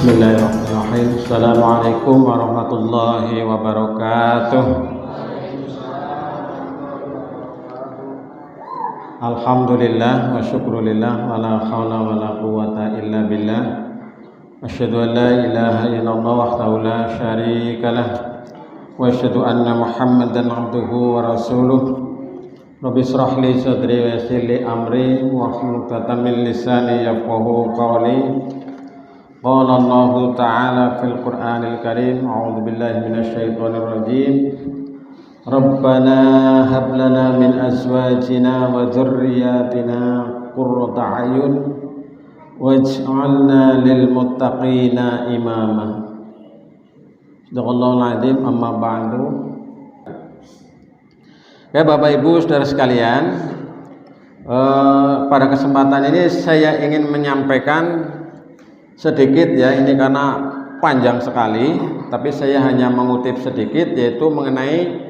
Bismillahirrahmanirrahim. Assalamualaikum warahmatullahi wabarakatuh. Alhamdulillah wa syukrulillah wa la hawla wa la quwwata illa billah. Asyhadu an la ilaha illallah wahdahu la syarika lah wa asyhadu anna Muhammadan abduhu wa rasuluh. Rabbi shrah li sadri wa yassir li amri wahlul 'uqdatam min lisani yafqahu qawli. Qala Allah Ta'ala fil Qur'anil Karim. A'udzu billahi minasyaitonir rajim. Rabbana hab lana min azwajina wa dzurriyyatina qurrata a'yun waj'alna lil muttaqina imama. Sadaqallahul azim. Amma ba'du. Ya Bapak Ibu Saudara sekalian, pada kesempatan ini saya ingin menyampaikan sedikit ya, ini karena panjang sekali, tapi saya hanya mengutip sedikit, yaitu mengenai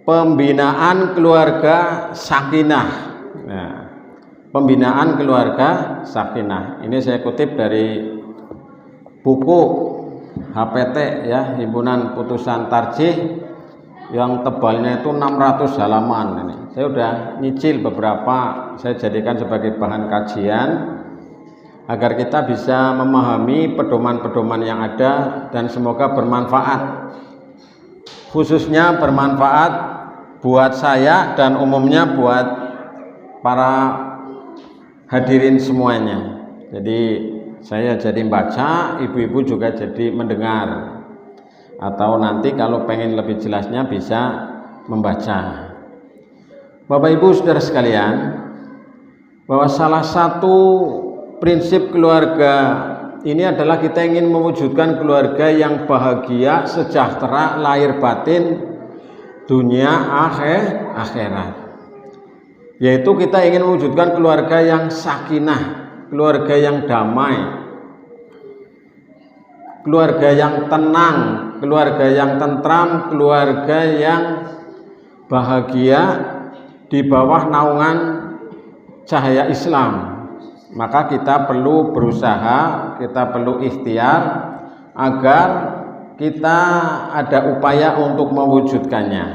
pembinaan keluarga sakinah. Nah, pembinaan keluarga sakinah ini saya kutip dari buku HPT ya, Himpunan Putusan Tarjih, yang tebalnya itu 600 halaman. Ini saya udah nyicil beberapa, saya jadikan sebagai bahan kajian agar kita bisa memahami pedoman-pedoman yang ada dan semoga bermanfaat, khususnya bermanfaat buat saya dan umumnya buat para hadirin semuanya. Jadi saya jadi baca, ibu-ibu juga jadi mendengar, atau nanti kalau pengen lebih jelasnya bisa membaca. Bapak Ibu Saudara sekalian, bahwa salah satu prinsip keluarga ini adalah kita ingin mewujudkan keluarga yang bahagia, sejahtera, lahir batin, dunia akhirat. Yaitu kita ingin mewujudkan keluarga yang sakinah, keluarga yang damai, keluarga yang tenang, keluarga yang tentram, keluarga yang bahagia di bawah naungan cahaya Islam. Maka kita perlu berusaha, kita perlu ikhtiar agar kita ada upaya untuk mewujudkannya.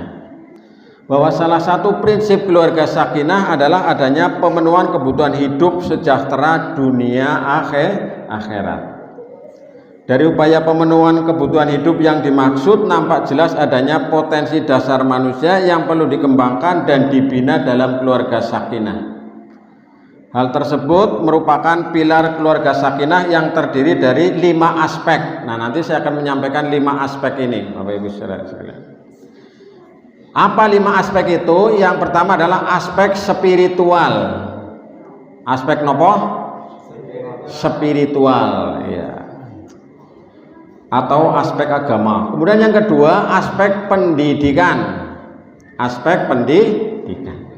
Bahwa salah satu prinsip keluarga sakinah adalah adanya pemenuhan kebutuhan hidup sejahtera dunia akhirat. Dari upaya pemenuhan kebutuhan hidup yang dimaksud nampak jelas adanya potensi dasar manusia yang perlu dikembangkan dan dibina dalam keluarga sakinah. Hal tersebut merupakan pilar keluarga sakinah yang terdiri dari 5 aspek. Nah, nanti saya akan menyampaikan 5 aspek ini, Bapak Ibu Saudara sekalian. Apa 5 aspek itu? Yang pertama adalah aspek spiritual. Aspek nopo? Spiritual, ya. Atau aspek agama. Kemudian yang kedua, aspek pendidikan. Aspek pendidikan.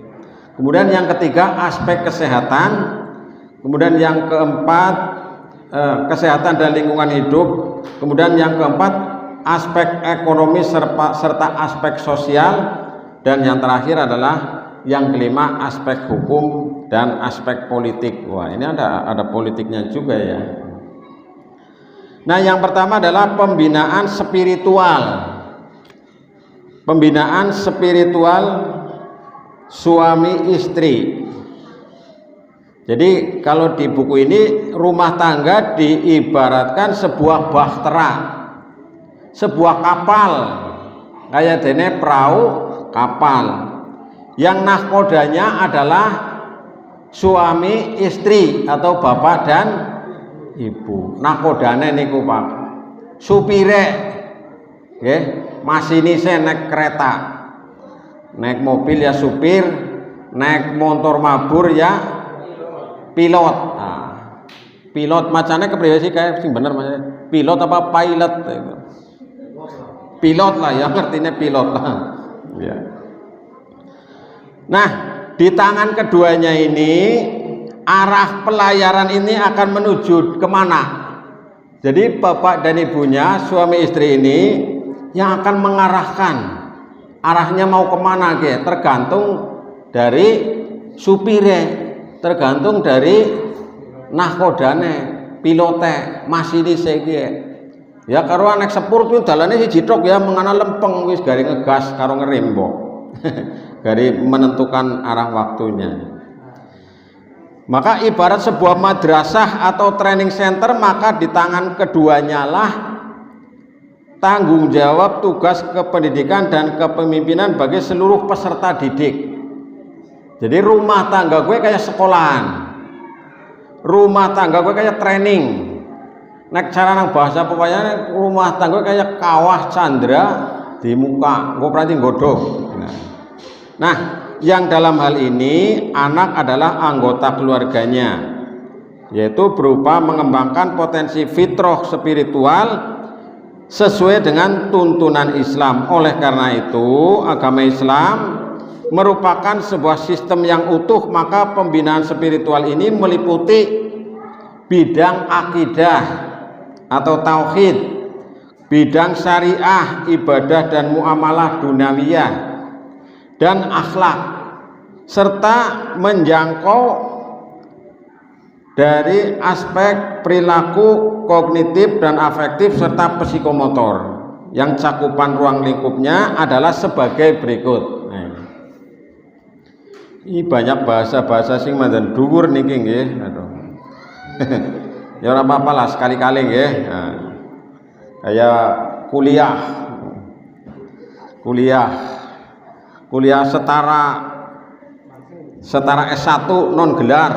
Kemudian yang ketiga, aspek kesehatan. Kemudian yang keempat, kesehatan dan lingkungan hidup. Kemudian yang keempat, aspek ekonomi serta aspek sosial. Dan yang terakhir adalah yang kelima, aspek hukum dan aspek politik. Wah, ini ada politiknya juga ya. Nah, yang pertama adalah pembinaan spiritual. Pembinaan spiritual suami istri. Jadi kalau di buku ini rumah tangga diibaratkan sebuah bahtera, sebuah kapal, kayak dene perahu kapal, yang nahkodanya adalah suami istri atau bapak dan ibu. Nahkodane niku Pak, supire nggih, masinise nek kereta. Naik mobil ya supir, naik motor mabur ya pilot. Nah, pilot macamnya kepriwe sih, kayak sing bener macamnya pilot apa pilot? Pilot lah ya, ngertinya pilot lah. Ya. Nah, di tangan keduanya ini arah pelayaran ini akan menuju kemana? Jadi bapak dan ibunya, suami istri ini yang akan mengarahkan. Arahnya mau kemana ke? Tergantung dari supire, tergantung dari nahkodane. pilote, masinis iki. Ya karo anek sepur kuwi dalane siji tok ya mengana lempeng wis gari ngegas karo ngerem mbok. Gari menentukan arah waktunya. Maka ibarat sebuah madrasah atau training center, maka di tangan keduanya lah tanggung jawab tugas kependidikan dan kepemimpinan bagi seluruh peserta didik. Jadi rumah tangga gue kayak sekolahan, rumah tangga gue kayak training. Nek cara nang bahasa pokoknya rumah tangga gue kayak kawah candra di muka, gue berarti godok. Nah, yang dalam hal ini anak adalah anggota keluarganya, yaitu berupa mengembangkan potensi fitrah spiritual sesuai dengan tuntunan Islam. Oleh karena itu, agama Islam merupakan sebuah sistem yang utuh, maka pembinaan spiritual ini meliputi bidang akidah atau tauhid, bidang syariah, ibadah dan muamalah duniawiyah, dan akhlak, serta menjangkau dari aspek perilaku, kognitif dan afektif serta psikomotor, yang cakupan ruang lingkupnya adalah sebagai berikut. Ini banyak bahasa-bahasa sing mandan dhuwur niki nggih. Aduh. Ya ora apa-apa lah sekali-kali nggih. Nah, kayak kuliah setara S1 non gelar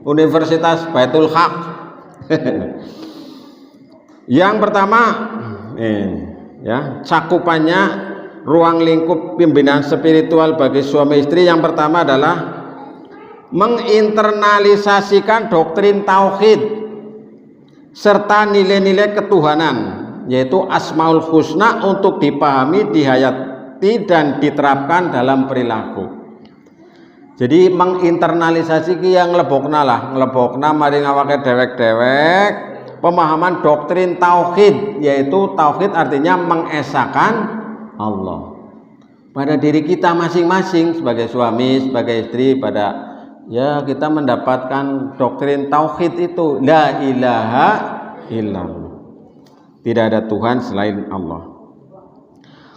Universitas Baitul Haq. Yang pertama ya, cakupannya ruang lingkup pembinaan spiritual bagi suami istri. Yang pertama adalah menginternalisasikan doktrin tauhid serta nilai-nilai ketuhanan, yaitu Asmaul Husna, untuk dipahami, dihayati dan diterapkan dalam perilaku. Jadi menginternalisasi ki yang nglebokna mari ngawake dewek-dewek pemahaman doktrin tauhid, yaitu tauhid artinya mengesahkan Allah pada diri kita masing-masing sebagai suami, sebagai istri. Pada ya kita mendapatkan doktrin tauhid itu, la ilaha illallah, tidak ada Tuhan selain Allah.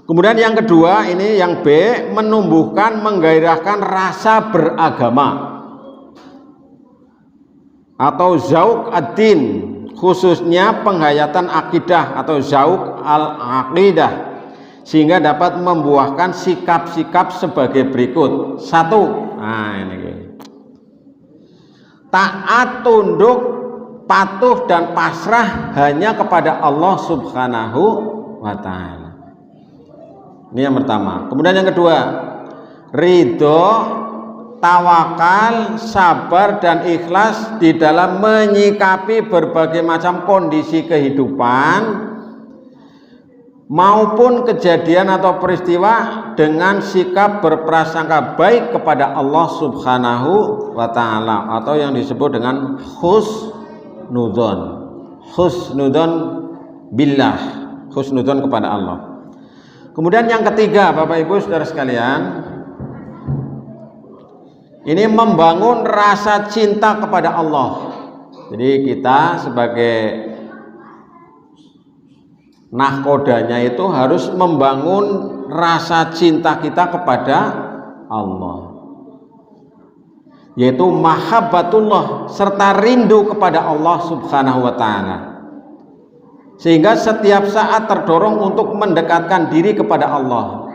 Kemudian yang kedua, ini yang B, menumbuhkan, menggairahkan rasa beragama atau zauq ad-din, khususnya penghayatan akidah atau zauq al-aqidah, sehingga dapat membuahkan sikap-sikap sebagai berikut. 1, nah ini taat, tunduk, patuh dan pasrah hanya kepada Allah Subhanahu wa ta'ala. Ini yang pertama. Kemudian yang kedua, ridho, tawakal, sabar dan ikhlas di dalam menyikapi berbagai macam kondisi kehidupan maupun kejadian atau peristiwa dengan sikap berprasangka baik kepada Allah Subhanahu wa ta'ala, atau yang disebut dengan husnudzon billah, husnudzon kepada Allah. Kemudian yang ketiga, Bapak Ibu Saudara sekalian, ini membangun rasa cinta kepada Allah. Jadi kita sebagai nahkodanya itu harus membangun rasa cinta kita kepada Allah, yaitu mahabbatullah, serta rindu kepada Allah Subhanahu wa ta'ala, sehingga setiap saat terdorong untuk mendekatkan diri kepada Allah.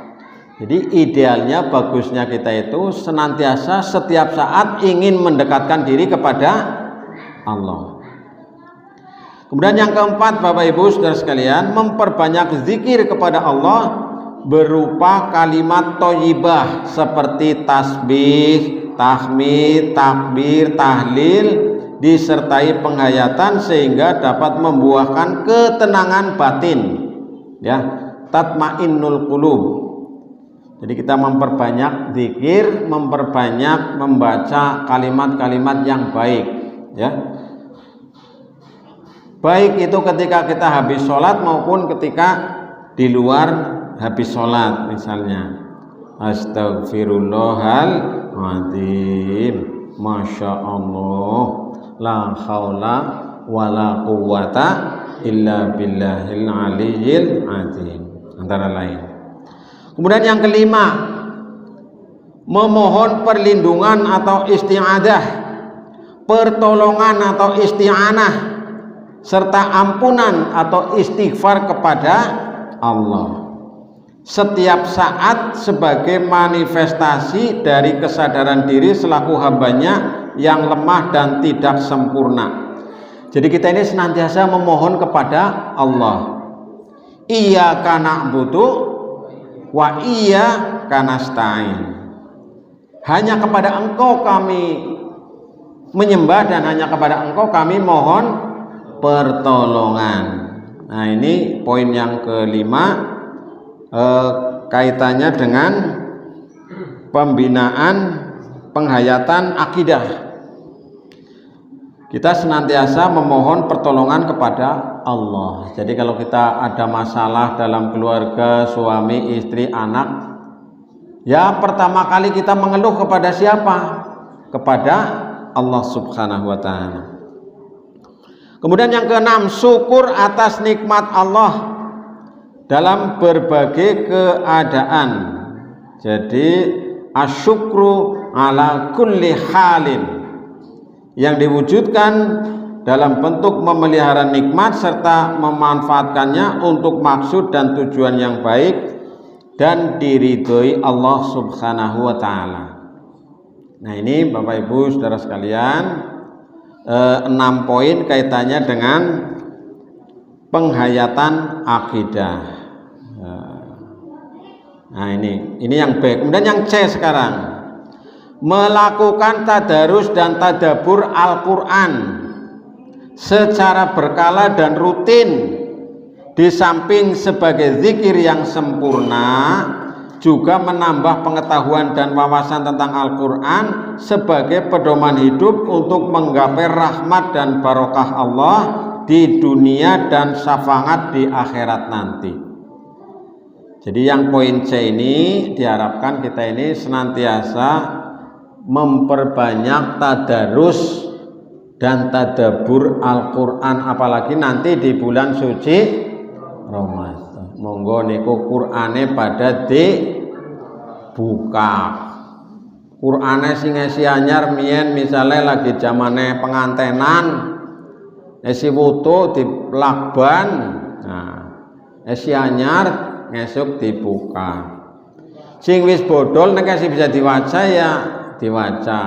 Jadi idealnya, bagusnya kita itu senantiasa setiap saat ingin mendekatkan diri kepada Allah. Kemudian yang keempat, Bapak Ibu Saudara sekalian, memperbanyak zikir kepada Allah berupa kalimat thayyibah seperti tasbih, tahmid, takbir, tahlil, disertai penghayatan sehingga dapat membuahkan ketenangan batin, ya, tatmainnul qulub. Jadi kita memperbanyak zikir, memperbanyak membaca kalimat-kalimat yang baik, ya. Baik itu ketika kita habis sholat maupun ketika di luar habis sholat. Misalnya Astaghfirullahaladzim, Masya Allah, la haula wala quwwata illa billahil aliyyil azim, antara lain. Kemudian yang kelima, memohon perlindungan atau isti'adah, pertolongan atau isti'anah, serta ampunan atau istighfar kepada Allah setiap saat sebagai manifestasi dari kesadaran diri selaku hambanya yang lemah dan tidak sempurna. Jadi kita ini senantiasa memohon kepada Allah. Iyyaka na'budu wa iyyaka nasta'in. Hanya kepada Engkau kami menyembah dan hanya kepada Engkau kami mohon pertolongan. Nah, ini poin yang kelima, kaitannya dengan pembinaan penghayatan akidah. Kita senantiasa memohon pertolongan kepada Allah. Jadi kalau kita ada masalah dalam keluarga, suami, istri, anak, ya pertama kali kita mengeluh kepada siapa? Kepada Allah Subhanahu wa ta'ala. Kemudian yang keenam, syukur atas nikmat Allah dalam berbagai keadaan. Jadi asyukru ala kulli halin, yang diwujudkan dalam bentuk memelihara nikmat serta memanfaatkannya untuk maksud dan tujuan yang baik dan diridhoi Allah Subhanahu wa ta'ala. Nah, ini Bapak Ibu Saudara sekalian, 6 poin kaitannya dengan penghayatan akidah. Nah, ini yang B. Kemudian yang C sekarang, melakukan tadarus dan tadabbur Al-Quran secara berkala dan rutin, di samping sebagai zikir yang sempurna juga menambah pengetahuan dan wawasan tentang Al-Quran sebagai pedoman hidup untuk menggapai rahmat dan barokah Allah di dunia dan syafaat di akhirat nanti. Jadi yang poin C ini diharapkan kita ini senantiasa memperbanyak tadarus dan tadabbur Al-Quran, apalagi nanti di bulan suci Ramadan. Monggo niku Qur'ane pada dibuka. Qur'ane sing isi anyar mien misalnya lagi zamane pengantenan, isi wutu di lakban, nah isi anyar ngesuk dibuka. Sing wis bodol nek kasih bisa diwaca ya diwaca.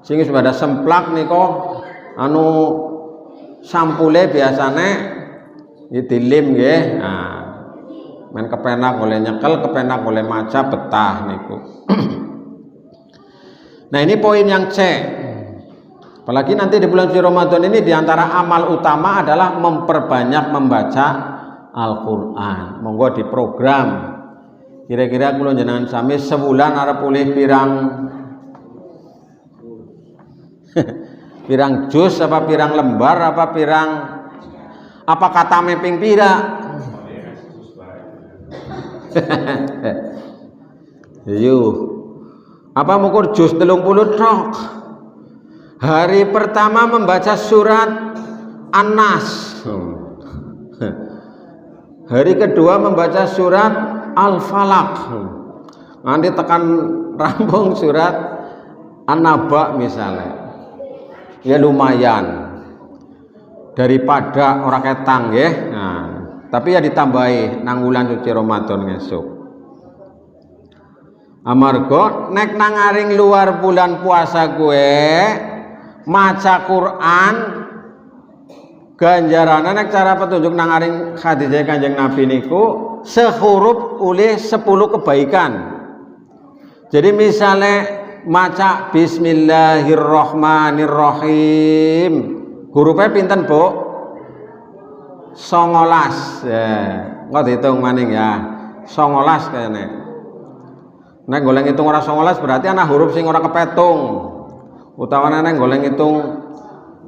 Sing wis pada semplak niko anu sampule biasane dilim nggih. Nah, men kepenak oleh nyekel, kepenak oleh maca betah niku. Nah, ini poin yang C. Apalagi nanti di bulan suci Ramadan ini diantara amal utama adalah memperbanyak membaca Al-Quran. Monggo di program. Kira-kira kula jenengan sami sebulan arep oleh pirang jus apa pirang lembar apa pirang apa kata meping pira? Yuh. Apa mukur jus 30 tok. Hari pertama membaca surat An-Nas. Hari kedua membaca surat Al-Falaq. Nanti tekan rampung surat An-Naba misalnya. Ya lumayan. Daripada orang ketang ya. Nah, tapi ya ditambahi nang wulan suci Ramadan ngesuk. Amarga nek nang aring luar bulan puasa gue maca Quran ganjarane nek cara petunjuk nang aring hadis Kanjeng Nabi niku sehuruf oleh 10 kebaikan. Jadi misalnya maca Bismillahirrahmanirrahim, hurufnya pinten Bu? 19 ya. Nggak dihitung maning ya, 19 kayaknya. Nek goleng hitung ora 19 berarti ana huruf sing ora kepetung. Utawane nek goleng hitung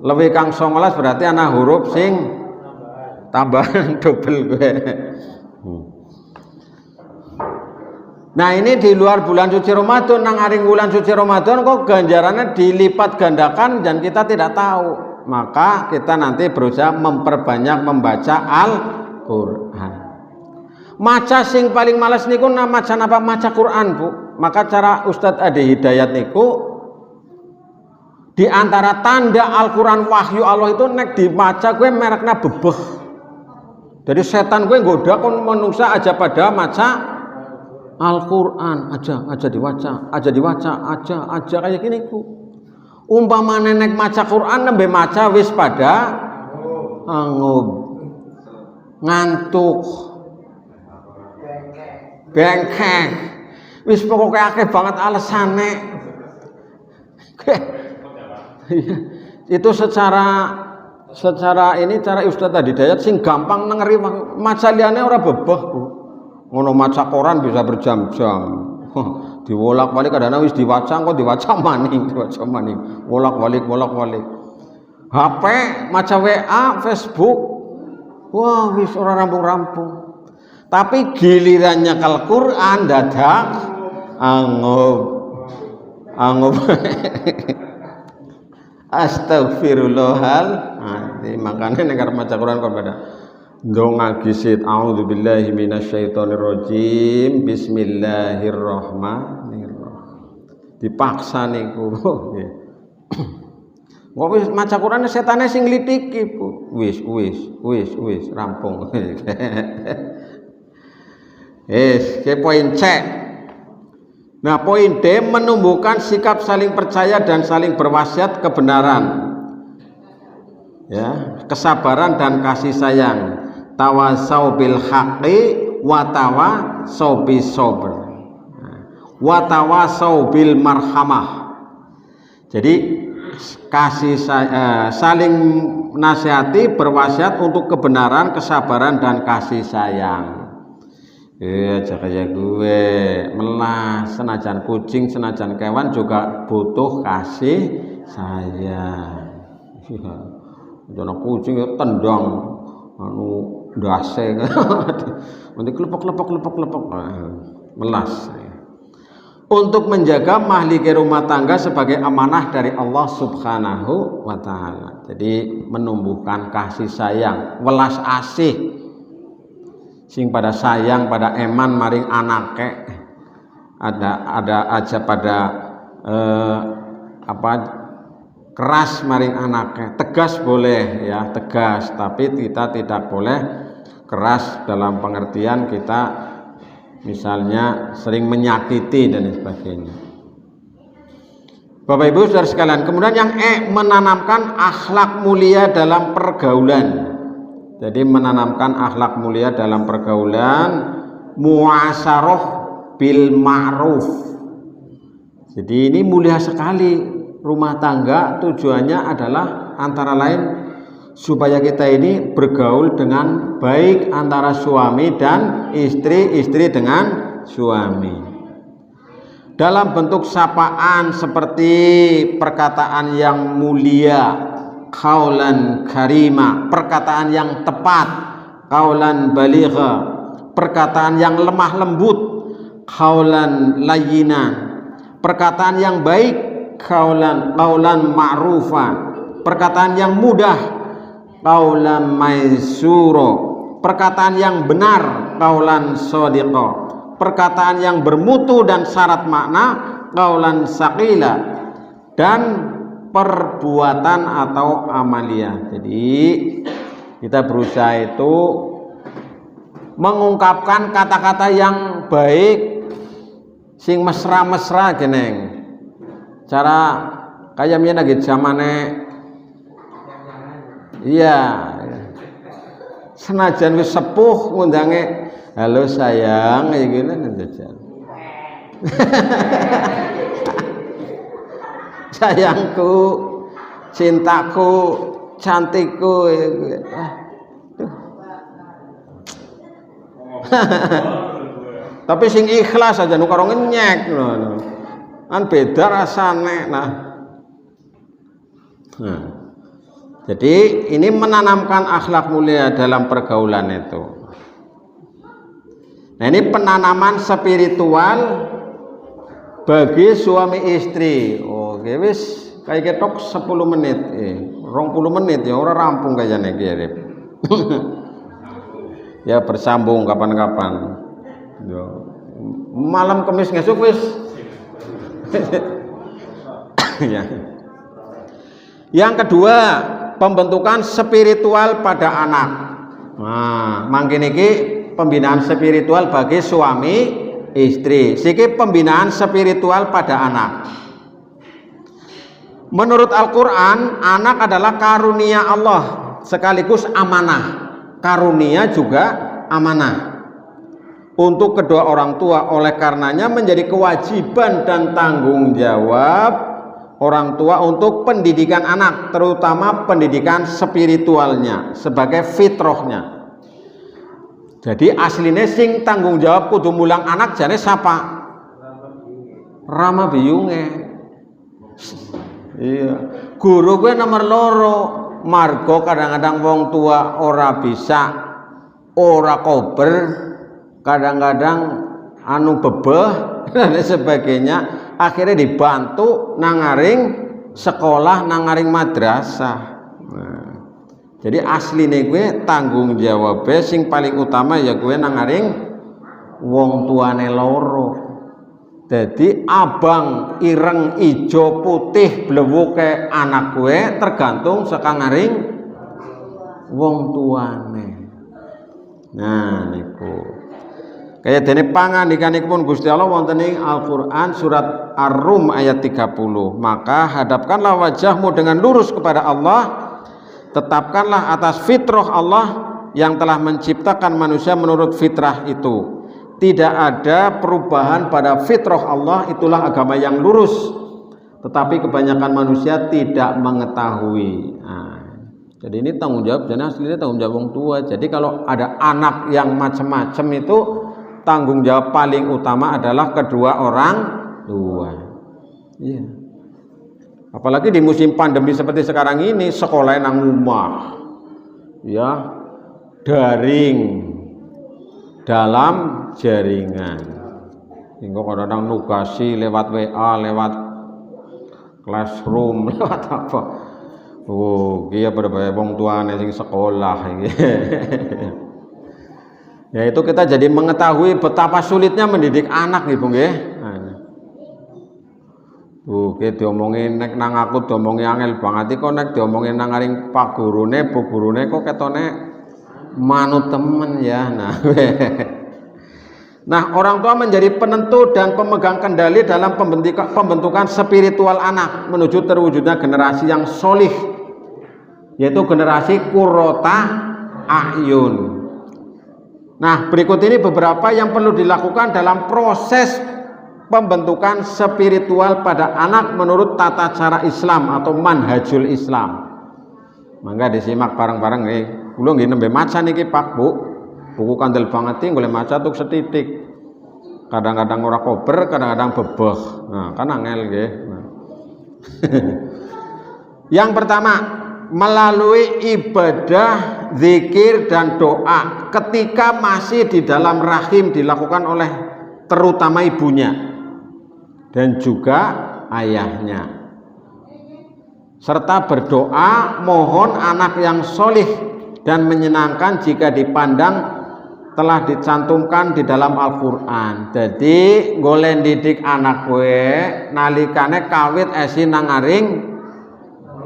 lebih kang 19 berarti ana huruf sing tambahan double gue. Nah, ini di luar bulan suci Ramadan, nang aring bulan suci Ramadan kok ganjarannya dilipat gandakan dan kita tidak tahu. maka kita nanti berusaha memperbanyak membaca Al-Qur'an. Maca sing paling males niku maca napa? Maca Quran, Bu. Maka cara Ustadz Adi Hidayat niku di antara tanda Al-Qur'an wahyu Allah itu nek dimaca gue merekna bebeh. Jadi setan gue goda kon manusia aja pada maca Al-Qur'an aja diwaca kayak gini ku. Umpama nenek maca Quran nembe maca wis pada angub ngantuk bengkek wis pokoknya akeh banget alasane. Itu secara ini cara Ustadz Adi Hidayat sing gampang nengeri maca liyane ora bebeh Bu. Ngono maca Quran bisa berjam-jam. Diwolak-walik kadang-kadang wis diwaca kok diwaca maning wolak-walik HP maca WA Facebook wah wis ora rampung-rampung. Tapi gilirannya Al-Qur'an dadak angop astagfirullahaladzim. Makanya nek maca Quran kok pada ndonga gisit a'udzubillahi minasyaitonirrajim bismillahirrahmanirrahim dipaksa niku. Kok wis maca Quran setane sing nglitiki Bu. Wis rampung. Ke poin C. Nah, poin D menumbuhkan sikap saling percaya dan saling berwasiat kebenaran. Ya, kesabaran dan kasih sayang. Tawasau bil haqqi wa tawasau bis sabr. Wa tawasau bil marhamah. Jadi saling nasihati, berwasiat untuk kebenaran, kesabaran dan kasih sayang. Aja kayak gue melas, senajan kucing, senajan kewan juga butuh kasih sayang. Jono kucing itu tendang anu dase nanti kelepok melas. Untuk menjaga mahlike rumah tangga sebagai amanah dari Allah Subhanahu wa taala. Jadi menumbuhkan kasih sayang, welas asih. Sing pada sayang pada eman maring anake ada aja pada keras maring anake. Tegas boleh ya, tegas, tapi kita tidak boleh keras dalam pengertian kita misalnya sering menyakiti dan sebagainya. Bapak Ibu Saudara sekalian, kemudian yang menanamkan akhlak mulia dalam pergaulan. Jadi menanamkan akhlak mulia dalam pergaulan, muasaroh bil ma'ruf. Jadi ini mulia sekali rumah tangga, tujuannya adalah antara lain supaya kita ini bergaul dengan baik antara suami dan istri, istri dengan suami. Dalam bentuk sapaan seperti perkataan yang mulia, qaulan karima, perkataan yang tepat, qaulan baligha, perkataan yang lemah lembut, qaulan layyina, perkataan yang baik, qaulan ma'rufa, perkataan yang mudah, qaulan maisuro, perkataan yang benar, qaulan shadiqa, perkataan yang bermutu dan syarat makna, qaulan saqila, dan perbuatan atau amalia. Jadi kita berusaha itu mengungkapkan kata-kata yang baik, sing mesra-mesra geneng. Cara kayak mian lagi zamane, iya, senajan wis sepuh ngundange, halo sayang, kayak gini nanti. Sayangku, cintaku, cantikku. Tapi sing ikhlas aja nu karo ngenyek kan beda rasane. Nah, jadi ini menanamkan akhlak mulia dalam pergaulan itu. Nah, ini penanaman spiritual bagi suami istri. Oke, wis kayak ketok 10 menit 20 menit ya ora rampung kayaknya kirim. Ya bersambung kapan-kapan. Malam Kamis ngesuk wis. Ya. Yang kedua, pembentukan spiritual pada anak. Nah, mangke niki pembinaan spiritual bagi suami istri. Siki pembinaan spiritual pada anak. Menurut Al-Qur'an, anak adalah karunia Allah sekaligus amanah. Karunia juga amanah untuk kedua orang tua. Oleh karenanya menjadi kewajiban dan tanggung jawab orang tua untuk pendidikan anak, terutama pendidikan spiritualnya sebagai fitrahnya. Jadi aslinya sing tanggung jawab kudu mulang anak jane siapa? Rama biyunge. Iya, guru gue nomor loro. Margo kadang-kadang wong tua ora bisa, ora kober, kadang-kadang anu bebeh dan sebagainya, akhirnya dibantu nangaring sekolah, nangaring madrasah. Nah, jadi asline gue tanggung jawab sing paling utama ya gue nangaring wong tuane loro. Jadi abang, ireng, ijo, putih, blewuke anak gue tergantung sekangaring wong tuane. Nah niku kayak dene pangandikanipun Gusti Allah wonten ing Al-Qur'an surat Ar-Rum ayat 30. Maka hadapkanlah wajahmu dengan lurus kepada Allah, tetapkanlah atas fitrah Allah yang telah menciptakan manusia menurut fitrah itu. Tidak ada perubahan pada fitrah Allah, itulah agama yang lurus. Tetapi kebanyakan manusia tidak mengetahui. Nah, jadi ini tanggung jawab, jadi aslinya tanggung jawab wong tua. Jadi kalau ada anak yang macam-macam itu tanggung jawab paling utama adalah kedua orang tua. Iya. Apalagi di musim pandemi seperti sekarang ini, sekolah nang rumah, ya, daring, dalam jaringan. Hingga kadang-kadang nugasi lewat WA, lewat classroom, lewat apa? Oh, kia pada wong tuane sing sekolah iki. Ya itu kita jadi mengetahui betapa sulitnya mendidik anak nih, Bung nggih. Ki diomongin nek nang aku diomongi angel banget kok nek diomongin nang ngaring pak gurune, bu gurune kok ketone manut temen ya. Nah, orang tua menjadi penentu dan pemegang kendali dalam pembentukan spiritual anak menuju terwujudnya generasi yang solih, yaitu generasi qurrata a'yun. Nah, berikut ini beberapa yang perlu dilakukan dalam proses pembentukan spiritual pada anak menurut tata cara Islam atau manhajul Islam. Mangga disimak bareng-bareng nih. Kula nggih nembe maca niki Pak Bu. Buku kandel banget golek maca tuk setitik. Kadang-kadang ora kober, kadang-kadang bebeh. Nah, kan angel nggih. Nah. Yang pertama, melalui ibadah, zikir dan doa ketika masih di dalam rahim dilakukan oleh terutama ibunya dan juga ayahnya. Serta berdoa mohon anak yang solih dan menyenangkan jika dipandang telah dicantumkan di dalam Al-Qur'an. Jadi golek didik anak kowe nalikane kawit esi nangaring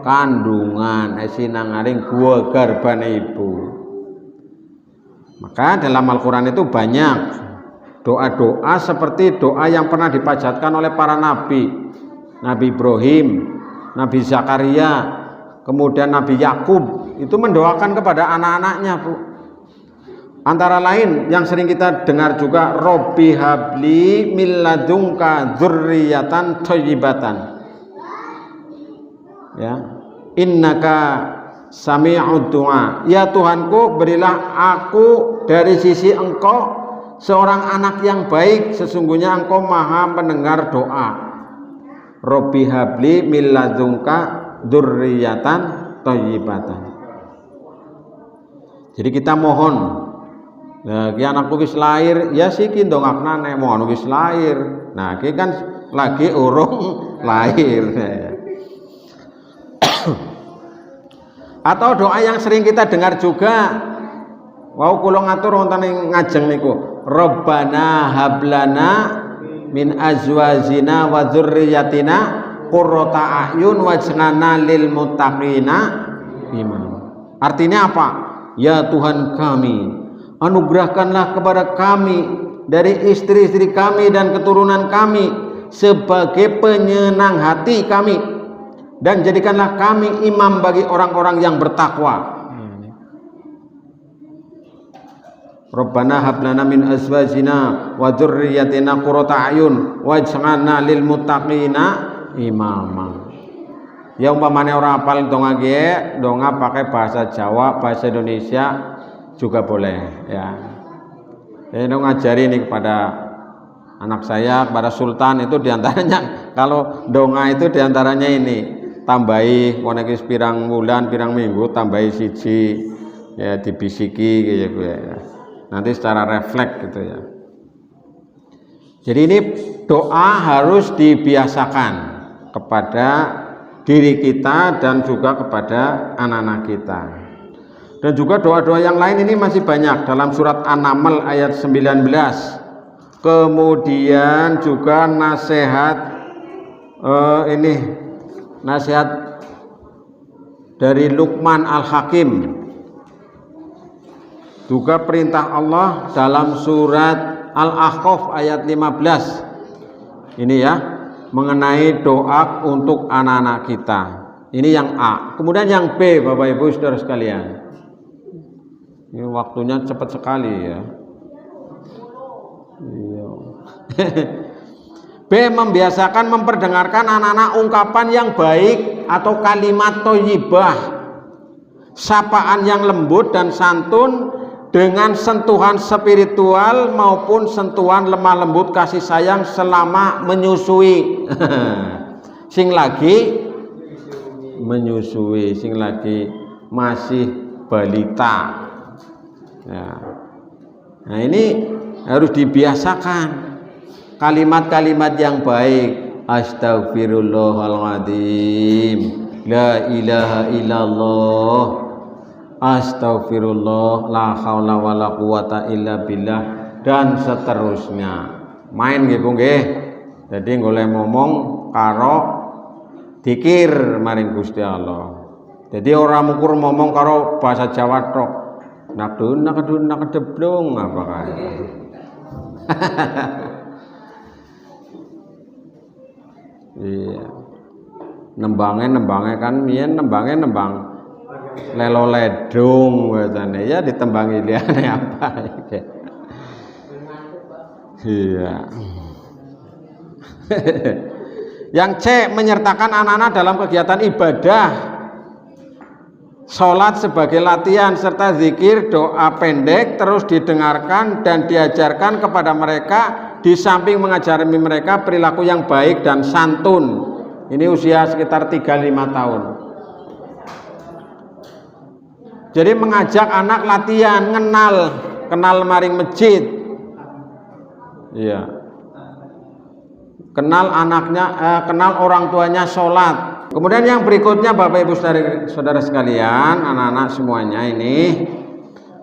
kandungan, esi nangaring gua garbane ibu. Maka dalam Al-Qur'an itu banyak doa-doa seperti doa yang pernah dipajatkan oleh para nabi. Nabi Ibrahim, Nabi Zakaria, kemudian Nabi Yakub itu mendoakan kepada anak-anaknya, Bu. Antara lain yang sering kita dengar juga, Robbi habli min ladunka dzurriyyatan thayyibatan. Ya. Innaka sami'ud du'a. Ya Tuhanku, berilah aku dari sisi Engkau seorang anak yang baik, sesungguhnya Engkau Maha mendengar doa. Robbi habli min ladunka dzurriyyatan thayyibatan. Jadi kita mohon, nah, ki anakku wis lahir, ya siki ndongaknane mohon wis lahir. Nah, ki kan lagi urung lahir. Atau doa yang sering kita dengar juga, wau kula ngatur wonten ing ngajeng niku, Rabbana hablana min azwajina wa dzurriyyatina qurrata a'yun waj'alna lil muttaqina imama. Artinya apa? Ya Tuhan kami, anugerahkanlah kepada kami dari istri-istri kami dan keturunan kami sebagai penyenang hati kami, dan jadikanlah kami imam bagi orang-orang yang bertakwa. Rabbana hab lana min azwajina wa dzurriyyatina qurrata a'yun waj'alna lil muttaqina imama. Ya umpamane ora hafal donga ge, donga pakai bahasa Jawa, bahasa Indonesia juga boleh ya. Ini ngajari ini kepada anak saya, kepada Sultan itu diantaranya, kalau donga itu diantaranya ini, tambahi konekis pirang bulan, pirang minggu, tambahi siji ya, dibisiki gitu ya. Nanti secara refleks gitu ya. Jadi ini doa harus dibiasakan kepada diri kita dan juga kepada anak-anak kita. Dan juga doa-doa yang lain ini masih banyak dalam surat An-Naml ayat 19. Kemudian juga nasihat nasihat dari Luqman Al-Hakim. Juga perintah Allah dalam surat Al-Ahqaf ayat 15. Ini ya, mengenai doa untuk anak-anak kita. Ini yang A. Kemudian yang B, Bapak Ibu Saudara sekalian. Ini waktunya cepat sekali ya. B. Membiasakan memperdengarkan anak-anak ungkapan yang baik atau kalimat thayyibah, sapaan yang lembut dan santun dengan sentuhan spiritual maupun sentuhan lemah lembut kasih sayang selama menyusui. Sing lagi menyusui, sing lagi masih balita ya. Nah ini harus dibiasakan kalimat-kalimat yang baik. Astaghfirullahaladzim, la ilaha illallah, astagfirullah, la haula wala quwata illa billah, dan seterusnya. Main nggih Bu nggih. Jadi golek ngomong karo dikir maring Gusti Allah. Jadi orang mukur ngomong karo bahasa Jawa tok. Nakdun nakedeblung apa kae. Iya. Nembange kan mien nembang lelo ledung katanya ya, ditembangi liane apa ya. Iya. Yang C, menyertakan anak-anak dalam kegiatan ibadah, sholat sebagai latihan serta zikir, doa pendek terus didengarkan dan diajarkan kepada mereka, di samping mengajari mereka perilaku yang baik dan santun. Ini usia sekitar 3-5 tahun. Jadi mengajak anak latihan, kenal maring masjid. Iya. Kenal anaknya, kenal orang tuanya sholat. Kemudian yang berikutnya Bapak Ibu saudara sekalian, anak-anak semuanya ini,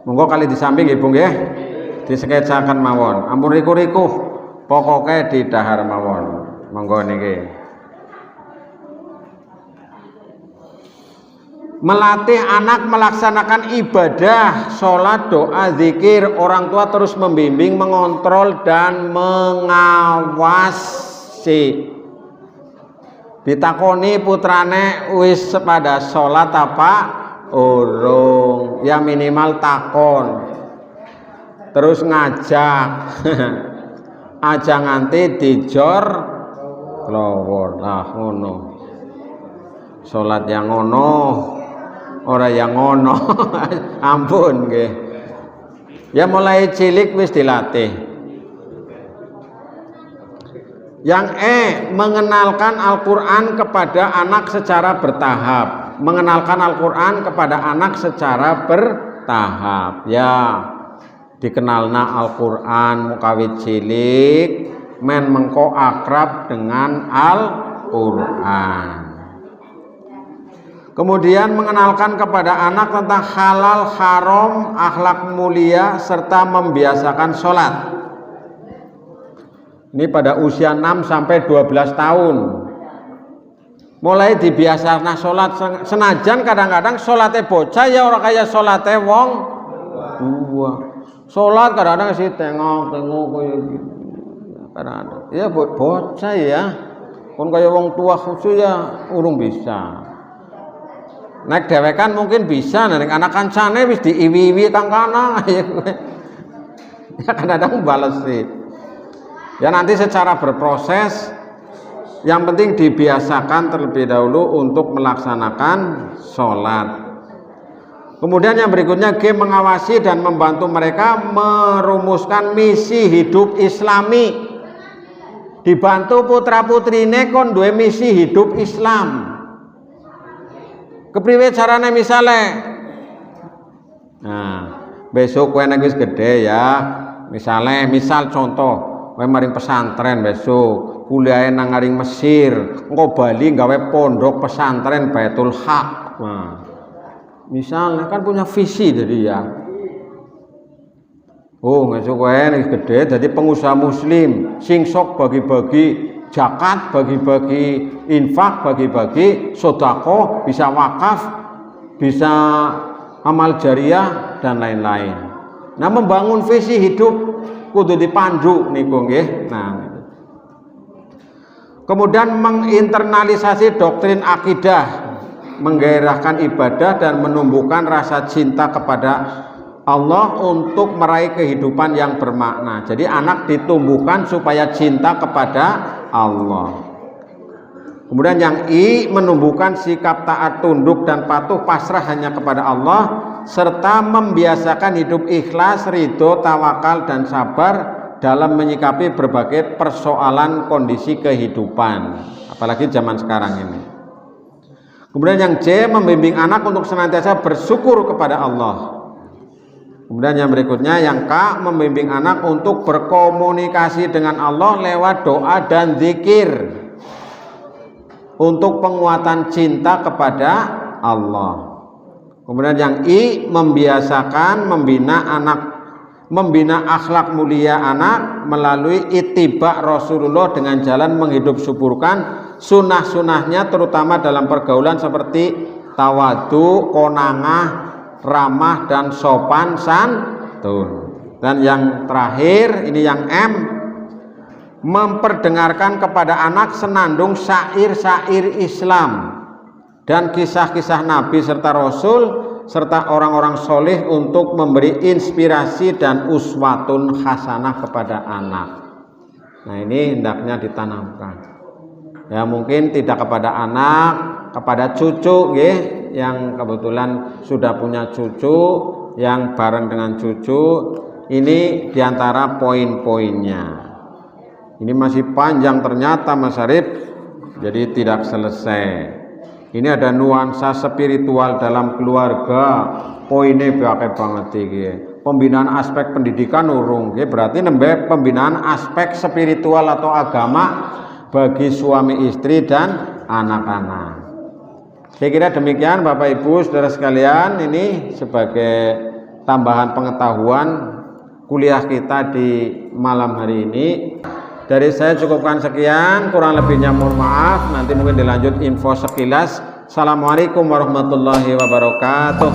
monggo kali di samping Ibu nggih, disketsakan mawon. Ampun riku-riku, pokoknya di dahar mawon. Monggo niki. Melatih anak melaksanakan ibadah, sholat, doa, zikir. Orang tua terus membimbing, mengontrol, dan mengawasi. Ditakoni putrane wis pada sholat apa urung, ya minimal takon, terus ngajak. Aja nganti dijor lowor lah ngono. Sholat yang ngono, ora yang ngono. Ampun nggih. Ya mulai cilik wis dilatih. Yang E, mengenalkan Al-Quran kepada anak secara bertahap. Mengenalkan Al-Quran kepada anak secara bertahap. Ya, dikenalna Al-Quran mukawit cilik, men mengko akrab dengan Al-Quran. Kemudian mengenalkan kepada anak tentang halal, haram, akhlak mulia, serta membiasakan sholat. Ini pada usia 6 sampai 12 tahun. Mulai dibiasakan sholat, senajan kadang-kadang sholatnya bocah ya orang kaya sholatnya wong tua. Sholat kadang-kadang sih tengok kayak gitu. Kadang-kadang ya bocah ya. Kon kaya wong tua khusus ya urung bisa. Nek dewekan mungkin bisa, nek anak kancane wis diiwi-iwi kang kana ya kowe. Ya kadang-kadang bales sih. Ya nanti secara berproses, yang penting dibiasakan terlebih dahulu untuk melaksanakan sholat. Kemudian yang berikutnya G, mengawasi dan membantu mereka merumuskan misi hidup Islami. Dibantu putra-putrine kon duwe misi hidup Islam. Kepriwe carane misale? Nah, besok kowe nek wis gede ya, misal contoh, kowe maring pesantren besok, kuliah nang ngaring Mesir, engko Bali gawe pondok pesantren Baitul Haq. Nah, misalnya kan punya visi jadi ya. Oh, besok kowe nek gede dadi pengusaha muslim, sing sok bagi-bagi zakat, bagi-bagi infak, bagi-bagi sedekah, bisa wakaf, bisa amal jariah dan lain-lain. Nah, membangun visi hidup kudu dipandu niku nggih. Nah, kemudian menginternalisasi doktrin akidah, menggairahkan ibadah dan menumbuhkan rasa cinta kepada Allah untuk meraih kehidupan yang bermakna. Jadi anak ditumbuhkan supaya cinta kepada Allah. Kemudian yang I, menumbuhkan sikap taat, tunduk dan patuh pasrah hanya kepada Allah, serta membiasakan hidup ikhlas, ridho, tawakal dan sabar dalam menyikapi berbagai persoalan kondisi kehidupan, apalagi zaman sekarang ini. Kemudian yang J, membimbing anak untuk senantiasa bersyukur kepada Allah. Kemudian yang berikutnya yang K, membimbing anak untuk berkomunikasi dengan Allah lewat doa dan zikir untuk penguatan cinta kepada Allah. Kemudian yang I, membiasakan membina akhlak mulia anak melalui ittiba Rasulullah dengan jalan menghidup syukurkan sunnah-sunnahnya, terutama dalam pergaulan seperti tawadu, konangah, ramah dan sopan santun. Dan yang terakhir ini yang M, memperdengarkan kepada anak senandung syair-syair Islam dan kisah-kisah Nabi serta Rasul serta orang-orang soleh untuk memberi inspirasi dan uswatun hasanah kepada anak. Nah, ini hendaknya ditanamkan. Ya, mungkin tidak kepada anak, kepada cucu nggih, yang kebetulan sudah punya cucu, yang bareng dengan cucu. Ini diantara poin-poinnya. Ini masih panjang ternyata Mas Arif, jadi tidak selesai. Ini ada nuansa spiritual dalam keluarga, poinnya pakai banget iki. Pembinaan aspek pendidikan urung, berarti nembe pembinaan aspek spiritual atau agama bagi suami istri dan anak-anak. Saya kira demikian Bapak Ibu Saudara sekalian, ini sebagai tambahan pengetahuan kuliah kita di malam hari ini. Dari saya cukupkan sekian, kurang lebihnya mohon maaf, nanti mungkin dilanjut info sekilas. Assalamualaikum warahmatullahi wabarakatuh.